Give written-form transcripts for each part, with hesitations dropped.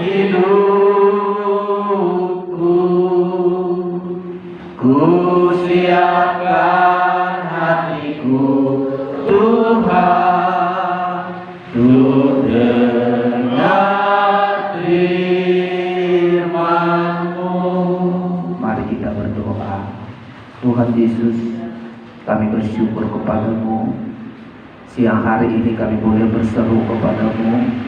hidupku, ku siapkan hatiku Tuhan, untuk dengar firman-Mu. Mari kita berdoa. Tuhan Yesus, kami bersyukur kepada-Mu. Siang hari ini kami boleh berseru kepada-Mu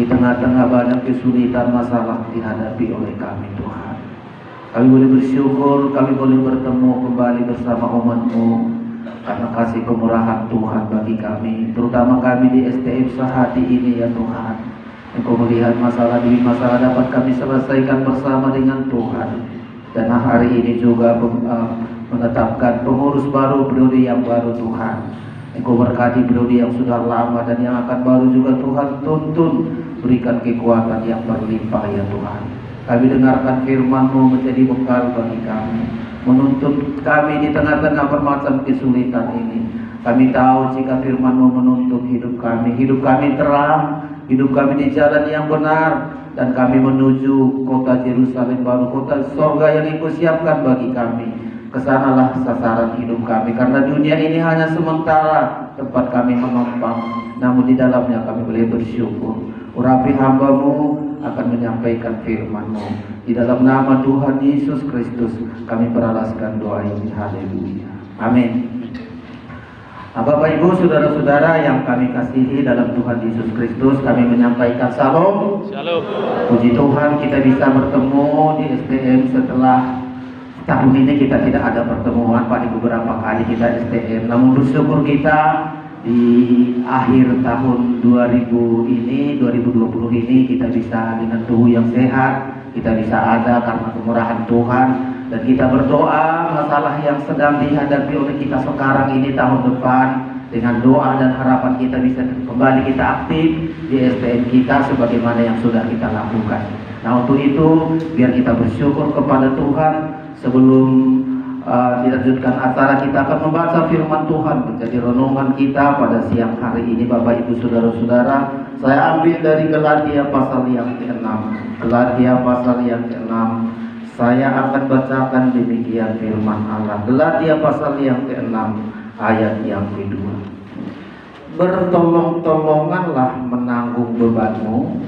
di tengah-tengah banyak kesulitan masalah dihadapi oleh kami Tuhan. Kami boleh bersyukur, kami boleh bertemu kembali bersama umat-Mu karena kasih kemurahan Tuhan bagi kami, terutama kami di STM Sehati ini ya Tuhan. Engkau melihat masalah demi masalah dapat kami selesaikan bersama dengan Tuhan. Dan hari ini juga menetapkan pengurus baru, periode yang baru Tuhan. Engkau berkati periode yang sudah lama dan yang akan baru juga Tuhan, tuntun berikan kekuatan yang berlimpah ya Tuhan. Kami dengarkan firman-Mu menjadi bekal bagi kami, menuntun kami di tengah-tengah bermacam kesulitan ini. Kami tahu jika firman-Mu menuntun hidup kami terang, hidup kami di jalan yang benar, dan kami menuju kota Yerusalem baru, kota surga yang Engkau siapkan bagi kami. Kesanalah sasaran hidup kami, karena dunia ini hanya sementara tempat kami menumpang, namun di dalamnya kami boleh bersyukur. Urapi hamba-Mu akan menyampaikan firman-Mu. Di dalam nama Tuhan Yesus Kristus kami beralaskan doa ini. Haleluya. Amin. Bapak Ibu, saudara-saudara yang kami kasihi dalam Tuhan Yesus Kristus, kami menyampaikan salam. Shalom. Puji Tuhan kita bisa bertemu di STM setelah tahun ini kita tidak ada pertemuan Pak, di beberapa kali kita STM. Namun bersyukur kita di akhir tahun 2020 ini kita bisa dengan tubuh yang sehat, kita bisa ada karena kemurahan Tuhan. Dan kita berdoa masalah yang sedang dihadapi oleh kita sekarang ini, tahun depan dengan doa dan harapan kita bisa kembali kita aktif di STM kita sebagaimana yang sudah kita lakukan. Nah, untuk itu biar kita bersyukur kepada Tuhan. Sebelum dilanjutkan acara, kita akan membaca firman Tuhan menjadi renungan kita pada siang hari ini. Bapak Ibu saudara-saudara, saya ambil dari Galatia pasal yang ke-6. Galatia pasal yang ke-6. Saya akan bacakan demikian firman Allah. Galatia pasal yang ke-6 ayat yang kedua. Bertolong-tolonganlah menanggung bebanmu,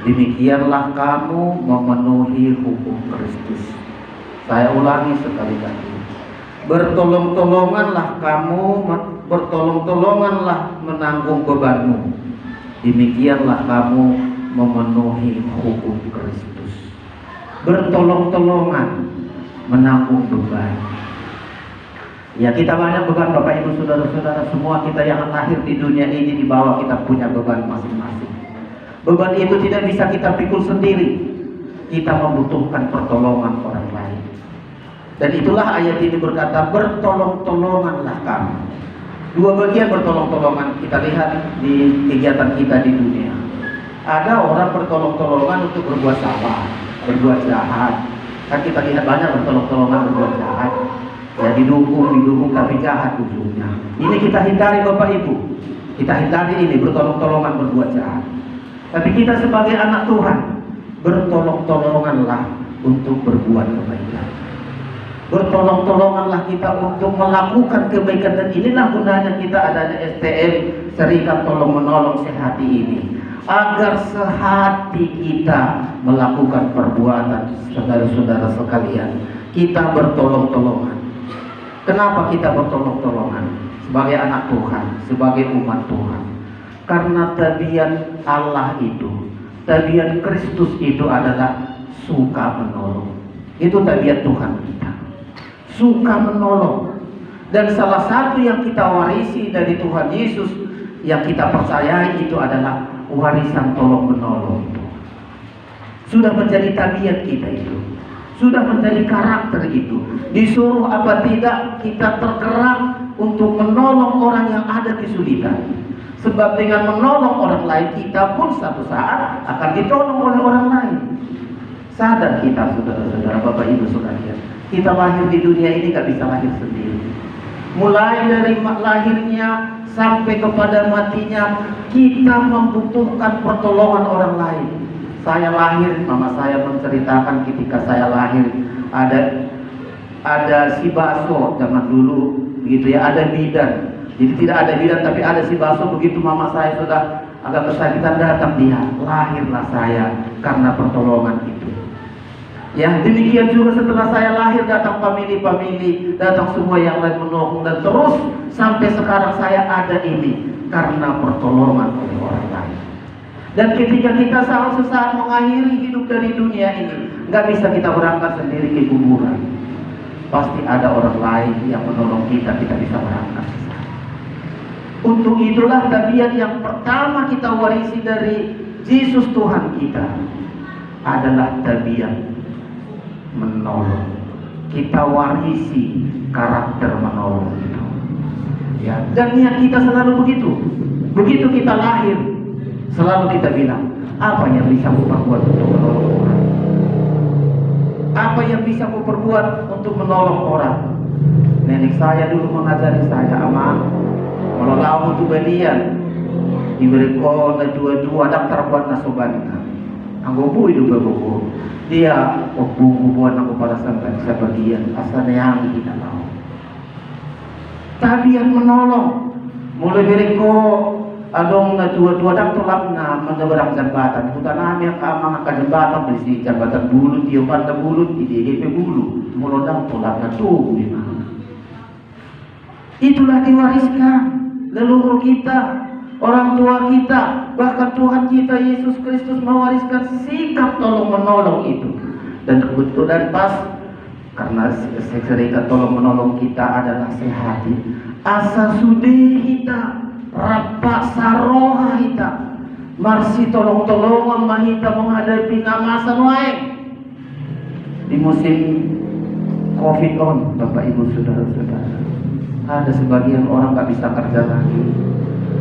demikianlah kamu memenuhi hukum Kristus. Saya ulangi sekali lagi. Bertolong-tolonganlah menanggung bebanmu, demikianlah kamu memenuhi hukum Kristus. Bertolong-tolongan menanggung beban. Ya, kita banyak beban Bapak Ibu saudara-saudara, semua kita yang lahir di dunia ini di bawah kita punya beban masing-masing. Beban itu tidak bisa kita pikul sendiri. Kita membutuhkan pertolongan orang lain. Dan itulah ayat ini berkata, bertolong-tolonganlah kamu. Dua bagian bertolong-tolongan kita lihat di kegiatan kita di dunia. Ada orang bertolong-tolongan untuk berbuat salah, berbuat jahat. Kan kita lihat banyak bertolong-tolongan berbuat jahat. Ya, didukung tapi jahat ujungnya. Ini kita hindari Bapak Ibu. Kita hindari ini bertolong-tolongan berbuat jahat. Tapi kita sebagai anak Tuhan, bertolong-tolonganlah untuk berbuat kebaikan. Bertolong-tolonganlah kita untuk melakukan kebaikan. Dan inilah gunanya kita adanya STM, Serikat Tolong Menolong Sehati ini, agar sehati kita melakukan perbuatan. Saudara-saudara sekalian, kita bertolong-tolongan. Kenapa kita bertolong-tolongan? Sebagai anak Tuhan, sebagai umat Tuhan, karena tabiat Allah itu, tabiat Kristus itu adalah suka menolong. Itu tabiat Tuhan kita, suka menolong. Dan salah satu yang kita warisi dari Tuhan Yesus, yang kita percayai itu adalah warisan tolong menolong. Sudah menjadi tabiat kita itu, sudah menjadi karakter itu. Disuruh apa tidak, kita tergerak untuk menolong orang yang ada kesulitan. Sebab dengan menolong orang lain, kita pun satu saat akan ditolong oleh orang lain. Sadar kita saudara-saudara, Bapak Ibu sekalian, kita lahir di dunia ini gak bisa lahir sendiri. Mulai dari lahirnya sampai kepada matinya kita membutuhkan pertolongan orang lain. Saya lahir, mama saya menceritakan ketika saya lahir ada si baso zaman dulu begitu ya, ada bidan. Jadi tidak ada bidan tapi ada si baso. Begitu mama saya sudah agak kesakitan datang dia, lahirlah saya karena pertolongan itu. Ya, demikian juga setelah saya lahir datang famili-famili, datang semua yang lain menolong, dan terus sampai sekarang saya ada ini karena pertolongan oleh orang lain. Dan ketika kita sesaat mengakhiri hidup dari dunia ini, nggak bisa kita berangkat sendiri ke kuburan. Pasti ada orang lain yang menolong kita, kita bisa berangkat ke sana. Untuk itulah tabiat yang pertama kita warisi dari Yesus Tuhan kita adalah tabiat menolong. Kita warisi karakter menolong itu. Ya, dan niat kita selalu begitu. Begitu kita lahir, selalu kita bilang, apa yang bisa aku perbuat untuk menolong orang? Apa yang bisa aku perbuat untuk menolong orang? Nenek saya dulu mengajari saya, aman, kalau lau itu balian, diberi kau na dua-dua daftar buat nasoban. Anggobu itu berbuku. Dia buat aku pada sampai sebagian asalnya yang kita tahu. Tabiat menolong. Mulai dari kau adong na dua-dua dak tolak na menyeberang jembatan. Itu tanah yang kamang ke jembatan berisi jembatan bulu, tiupan ke bulu, di DP bulu. Mulai dak tolak na tuh di mana. Itulah diwariskan leluhur kita, orang tua kita, bahkan Tuhan kita Yesus Kristus mewariskan sikap tolong menolong itu. Dan kebetulan pas karena serikat tolong menolong kita adalah sehat. Asa sudi kita, rapat saroha kita, marsi tolong-tolongan mahita menghadapi nama wae. Di musim Covid on, Bapak Ibu saudara-saudara, ada sebagian orang gak bisa kerja lagi.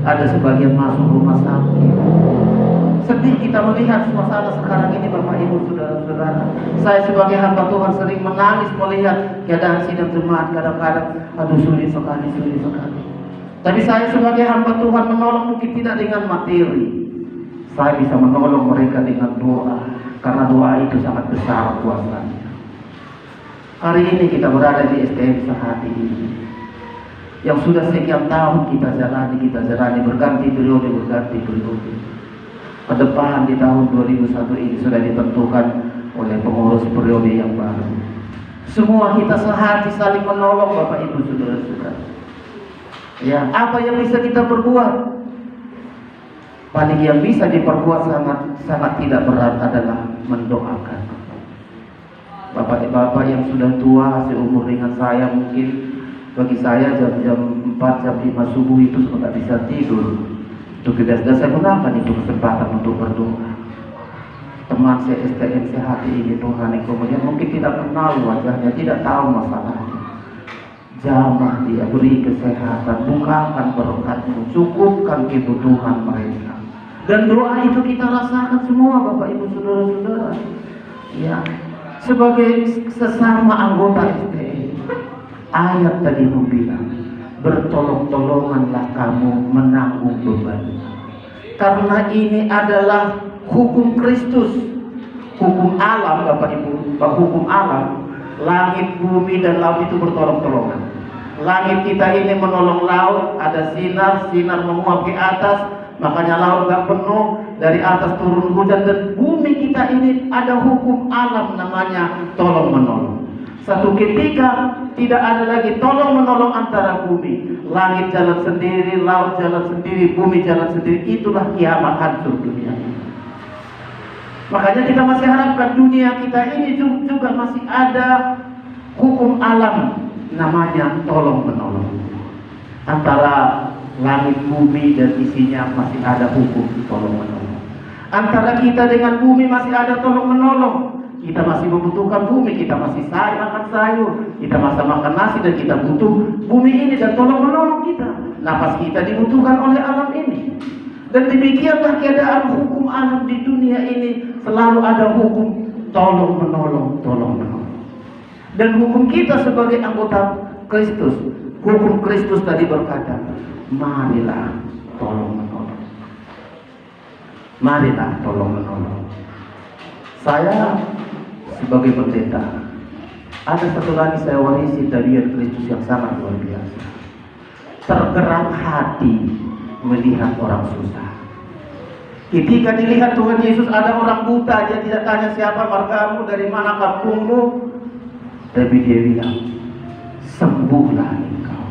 Ada sebagian masuk rumah sakit. Sedih kita melihat suasana sekarang ini, Bapak Ibu saudara-saudara. Saya sebagai hamba Tuhan sering menangis melihat keadaan sidang jemaat. Kadang-kadang aduh sulit sekali. Tapi saya sebagai hamba Tuhan menolong mungkin tidak dengan materi. Saya bisa menolong mereka dengan doa, karena doa itu sangat besar kuasanya. Hari ini kita berada di STM Sehati ini, yang sudah sekian tahun kita jalani berganti periode. Ke depan di tahun 2001 ini sudah ditentukan oleh pengurus periode yang baru. Semua kita sehati saling menolong, Bapak Ibu saudara-saudara. Ya, apa yang bisa kita perbuat? Paling yang bisa diperbuat sangat tidak berat adalah mendoakan. Bapak-bapak yang sudah tua seumur dengan saya, mungkin bagi saya jam 4, jam 5 subuh itu sudah bisa tidur. Untuk tidak saya gunakan itu kesempatan untuk berdoa. Teman saya STM Sehati ini Tuhan kemudian mungkin tidak kenal wajahnya, tidak tahu masalahnya. Jamah dia, beri kesehatan, bukakan berkatmu, cukupkan kebutuhan mereka. Dan doa itu kita rasakan semua, Bapak Ibu saudara-saudara. Ya, sebagai sesama anggota STM, ayat tadi bilang, bertolong-tolonganlah kamu menanggung beban. Karena ini adalah hukum Kristus, hukum alam, Bapak Ibu, hukum alam. Langit, bumi, dan laut itu bertolong-tolongan. Langit kita ini menolong laut, ada sinar menguap ke atas, makanya laut gak penuh, dari atas turun hujan. Dan bumi kita ini ada hukum alam namanya tolong-menolong. Satu ketika tidak ada lagi tolong-menolong antara bumi. Langit jalan sendiri, laut jalan sendiri, bumi jalan sendiri. Itulah kiamat, hancur dunia. Makanya kita masih harapkan dunia kita ini juga masih ada hukum alam namanya tolong-menolong. Antara langit, bumi, dan isinya masih ada hukum tolong-menolong. Antara kita dengan bumi masih ada tolong-menolong. Kita masih membutuhkan bumi, kita masih makan sayur, kita masih makan nasi, dan kita butuh bumi ini dan tolong-menolong kita. Napas kita dibutuhkan oleh alam ini. Dan demikianlah keadaan hukum alam di dunia ini, selalu ada hukum tolong-menolong. Dan hukum kita sebagai anggota Kristus, hukum Kristus tadi berkata, marilah tolong menolong. Marilah tolong menolong. Saya sebagai pendeta, ada satu lagi saya warisi dari Kristus yang sangat luar biasa. Tergerak hati melihat orang susah. Ketika dilihat Tuhan Yesus ada orang buta, dia tidak tanya siapa margamu, dari mana kampungmu, tapi dia bilang, sembuhlah engkau.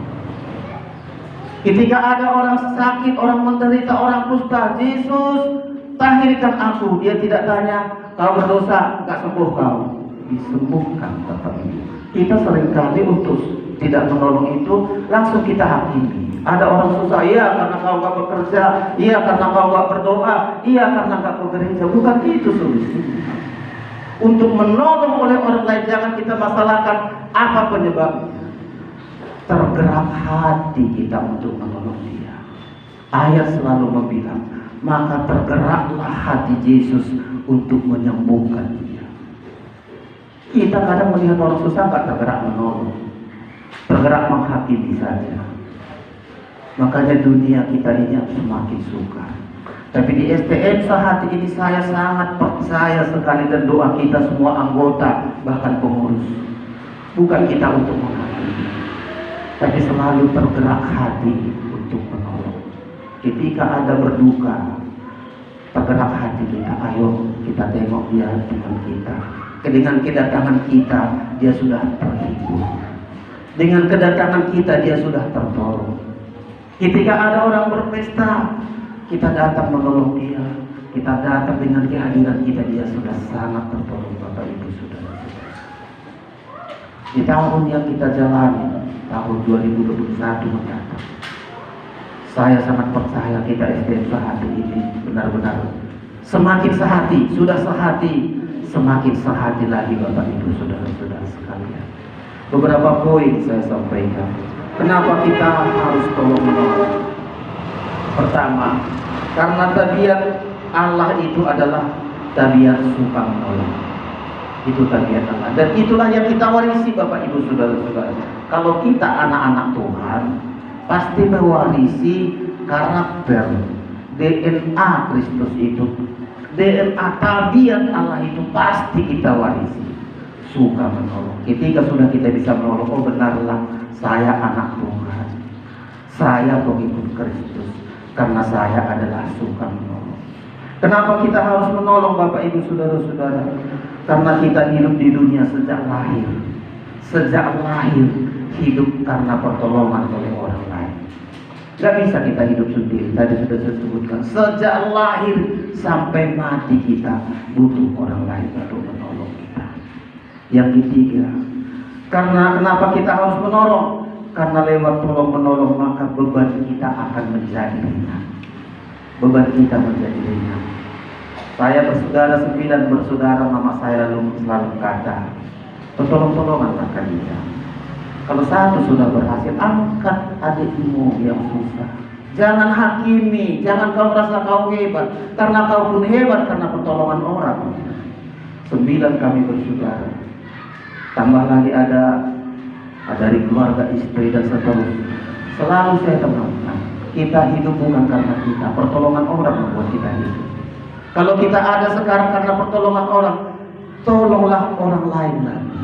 Ketika ada orang sakit, orang menderita, orang kusta, Yesus tahirkan aku. Dia tidak tanya, kau berdosa, gak sembuh kau. Disembuhkan Bapak Ibu. Kita seringkali untuk tidak menolong itu langsung kita hakimi. Ada orang susah, iya karena kau gak bekerja, iya karena kau gak berdoa, iya karena gak ke gereja. Bukan itu solusinya. Untuk menolong oleh orang lain, jangan kita masalahkan apa penyebabnya. Tergerak hati kita untuk menolong dia. Ayat selalu membilang, maka tergeraklah hati Yesus untuk menyembuhkan dia. Kita kadang melihat orang susah gak tergerak menolong, tergerak menghakimi saja. Makanya dunia kita ini semakin suka. Tapi di STM saat ini saya sangat percaya sekali, dan doa kita semua anggota, bahkan pengurus, bukan kita untuk menghakimi, tapi selalu tergerak hati untuk menolong. Ketika ada berduka, tergerak hati kita, ayo kita tengok dia dengan kita. Dengan kedatangan kita, dia sudah terhibur. Dengan kedatangan kita, dia sudah tertolong. Ketika ada orang berpesta, kita datang menolong dia. Kita datang dengan kehadiran kita, dia sudah sangat tertolong. Bapak Ibu Saudara. Di tahun yang kita jalani, tahun 2021 mendatang, saya sangat percaya kita SDM sehati ini benar-benar semakin sehati, sudah sehati, semakin sehati lagi Bapak Ibu Saudara-saudara sekalian. Beberapa poin saya sampaikan. Kenapa kita harus tolong menolong? Pertama, karena tabiat Allah itu adalah tabiat suka menolong. Itu tabiat Allah, dan itulah yang kita warisi Bapak Ibu Saudara-saudara. Kalau kita anak-anak Tuhan, pasti mewarisi karakter DNA Kristus itu. DNA tabiat Allah itu pasti kita warisi. Suka menolong. Ketika sudah kita bisa menolong, oh benarlah saya anak Tuhan, saya pengikut Kristus, karena saya adalah suka menolong. Kenapa kita harus menolong Bapak Ibu Saudara-saudara? Karena kita hidup di dunia sejak lahir. Sejak lahir hidup karena pertolongan oleh orang lain. Gak bisa kita hidup sendiri. Tadi sudah saya sebutkan, sejak lahir sampai mati kita butuh orang lain untuk menolong kita. Yang ketiga, karena kenapa kita harus menolong? Karena lewat tolong menolong maka beban kita akan menjadi ringan. Beban kita menjadi ringan. Saya bersaudara 9 bersaudara, mama saya lalu selalu kata, tolong-tolongan kalian. Kalau satu sudah berhasil, angkat adikmu yang susah. Jangan hakimi, jangan kau merasa kau hebat, karena kau pun hebat karena pertolongan orang. 9 kami bersaudara. Tambah lagi ada dari keluarga, istri dan seterusnya. Selalu saya tekankan, kita hidup bukan karena kita, pertolongan orang membuat kita hidup. Kalau kita ada sekarang karena pertolongan orang, tolonglah orang lain lagi.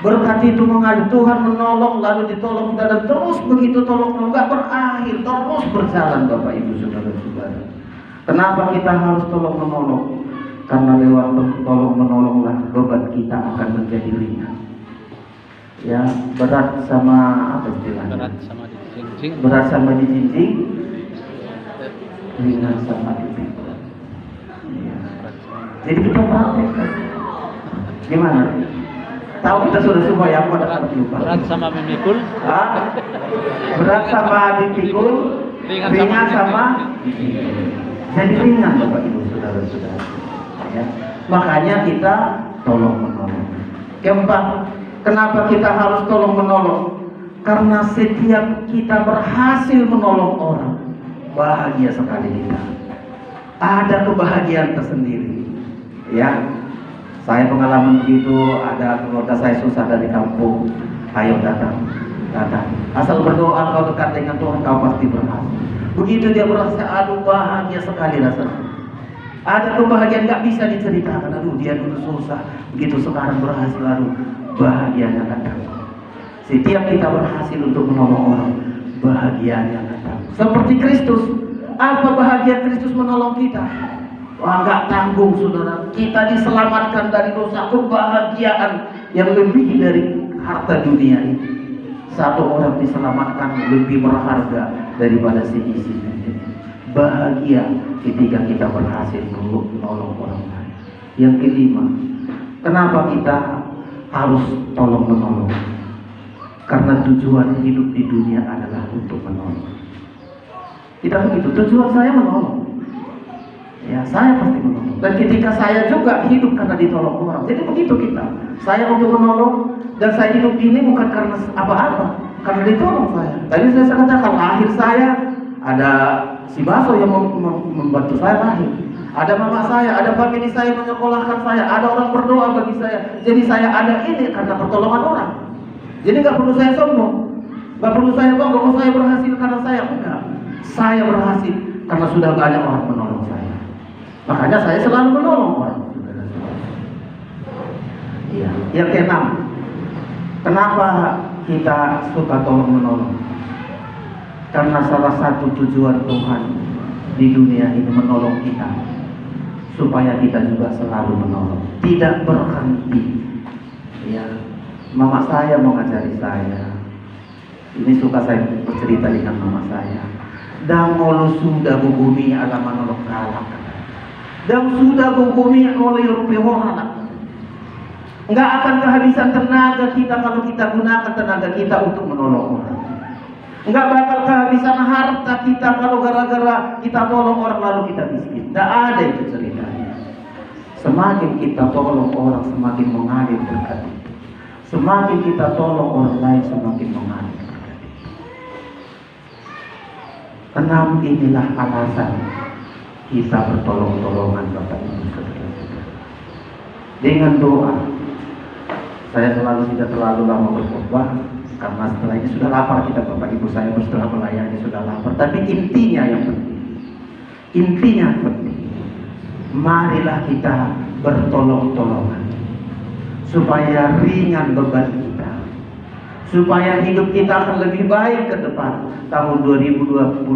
Berkat itu mengalir, Tuhan menolong lalu ditolong kita, dan terus begitu tolong nggak berakhir, terus berjalan Bapak Ibu Saudara-saudara. Kenapa kita harus tolong menolong? Karena lewat tolong menolonglah beban kita akan menjadi ringan. Ya, berat sama apa istilahnya? Berat sama dijinjing, ringan sama dipikul. Ya. Jadi kita praktek. Gimana? Tahu kita sudah semua ya, aku ada lupa. Berat sama memikul. Berat sama dipikul, ringan sama dijinjing. Jadi ringan Bapak Ibu Saudara-saudara. Ya. Makanya kita tolong menolong. Keempat, kenapa kita harus tolong menolong? Karena setiap kita berhasil menolong orang, bahagia sekali kita. Ada kebahagiaan tersendiri. Ya, saya pengalaman begitu. Ada keluarga saya susah dari kampung, ayo datang. Kata, asal berdoa kau dekat dengan Tuhan, kau pasti berhasil. Begitu dia berasa, aduh bahagia sekali rasanya. Ada kebahagiaan nggak bisa diceritakan. Aduh dia dulu susah, begitu sekarang berhasil, aduh bahagianya datang. Setiap kita berhasil untuk menolong orang, bahagianya datang. Seperti Kristus, apa bahagia Kristus menolong kita? Wah, nggak tanggung saudara. Kita diselamatkan dari dosa, kebahagiaan yang lebih dari harta dunia ini. Satu orang diselamatkan lebih berharga daripada seisinya. Bahagia ketika kita berhasil menolong orang lain. Yang kelima, kenapa kita harus tolong menolong? Karena tujuan hidup di dunia adalah untuk menolong. Tidak begitu, tujuan saya menolong. Ya, saya pasti menolong. Dan ketika saya juga hidup karena ditolong orang. Jadi begitu kita. Saya untuk menolong, dan saya hidup ini bukan karena apa-apa, karena ditolong saya. Tadi saya katakan lahir saya, ada si Baso yang membantu saya lahir. Ada mama saya, ada famili saya menyekolahkan saya, ada orang berdoa bagi saya. Jadi saya ada ini karena pertolongan orang. Jadi nggak perlu saya sombong, nggak perlu saya bangga, oh saya berhasil karena saya. Enggak, saya berhasil karena sudah banyak orang menolong saya. Makanya saya selalu menolong orang. Iya. Yang keenam, kenapa kita suka tolong menolong? Karena salah satu tujuan Tuhan di dunia ini menolong kita, supaya kita juga selalu menolong, tidak berhenti. Ya, mama saya mengajari saya. Ini suka saya bercerita dengan mama saya. Dangol sudah bumi alam menolong kalak. Dan sudah bumi oleh rupiah. Enggak akan kehabisan tenaga kita kalau kita gunakan tenaga kita untuk menolong orang. Enggak bakal kehabisan harta kita kalau gara-gara kita tolong orang lalu kita miskin. Tidak ada itu ceritanya. Semakin kita tolong orang, semakin mengalir berkat. Semakin kita tolong orang lain, semakin mengalir berkat. Enam, inilah alasan kita bertolong-tolongan Bapak Ibu Saudara. Dengan doa. Saya selalu tidak terlalu lama berkhotbah karena setelah ini sudah lapar kita Bapak Ibu, saya setelah melayani sudah lapar. Tapi intinya yang penting, intinya penting, marilah kita bertolong-tolongan supaya ringan beban kita, supaya hidup kita akan lebih baik ke depan tahun 2021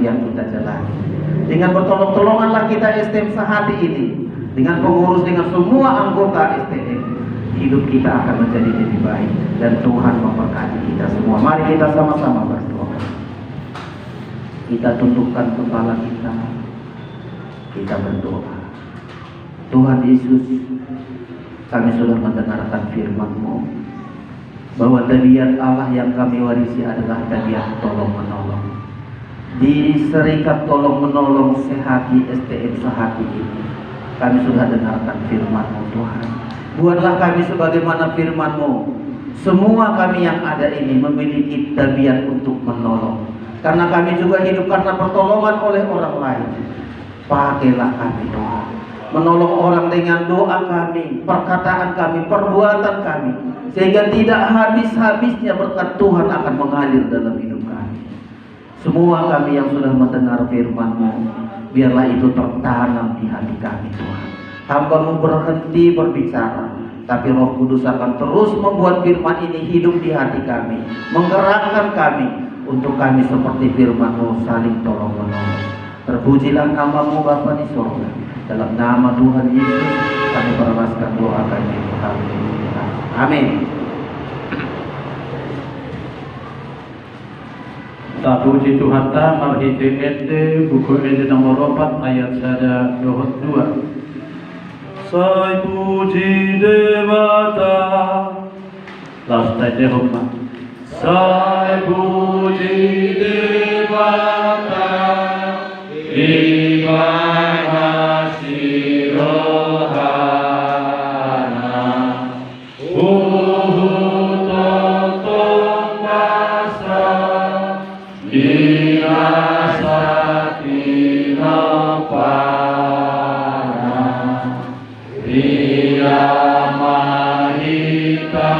yang kita jalani. Dengan bertolong-tolonganlah kita STM Sehati ini, dengan pengurus, dengan semua anggota STM, hidup kita akan menjadi lebih baik dan Tuhan memberkati kita semua. Mari kita sama-sama berdoa. Kita tundukkan kepala kita berdoa. Tuhan Yesus, kami sudah mendengarkan firman-Mu bahwa tabiat Allah yang kami warisi adalah tabiat tolong-menolong. Di Serikat Tolong-Menolong Sehati STM Sehati ini kami sudah dengarkan firman-Mu Tuhan. Buatlah kami sebagaimana firman-Mu. Semua kami yang ada ini memiliki tabiat untuk menolong. Karena kami juga hidup karena pertolongan oleh orang lain. Pakailah kami Tuhan, menolong orang dengan doa kami, perkataan kami, perbuatan kami, sehingga tidak habis-habisnya berkat Tuhan akan mengalir dalam hidup kami. Semua kami yang sudah mendengar firman-Mu, biarlah itu tertanam di hati kami Tuhan. Hamba-Mu berhenti berbicara, tapi Roh Kudus akan terus membuat firman ini hidup di hati kami, menggerakkan kami untuk kami seperti firman-Mu saling tolong-menolong. Terpujilah nama-Mu Bapa di surga. Dalam nama Tuhan Yesus kami perlaskan doa kami. Amin. Tak puji Tuhan ta marhite ente buku ente nomor 4 ayat sada 22. Sai puji Dewata. Last ayat Roma. Sai puji Dewata. Ibadah sirohana. Mahita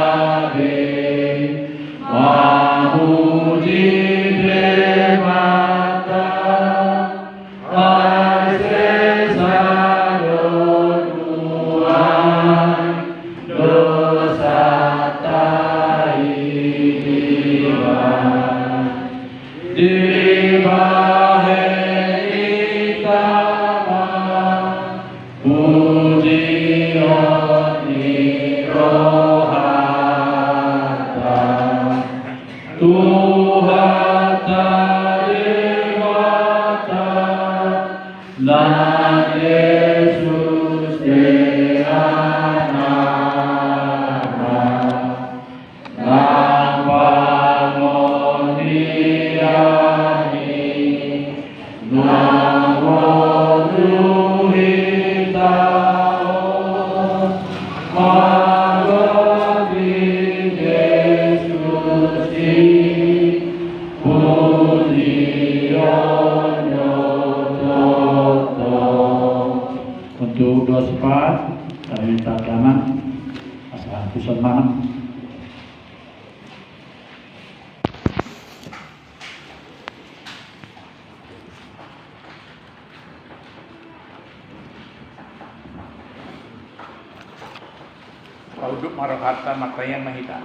Puji Oni Rohata Tuhan Tarimata Dan Yesus Tianara Dan pangoniani Namo Duhi Tao Magadi Yesus untuk doa sifat kami minta selamat asal pusat mana Pauduk Marohata Makayang Mahita.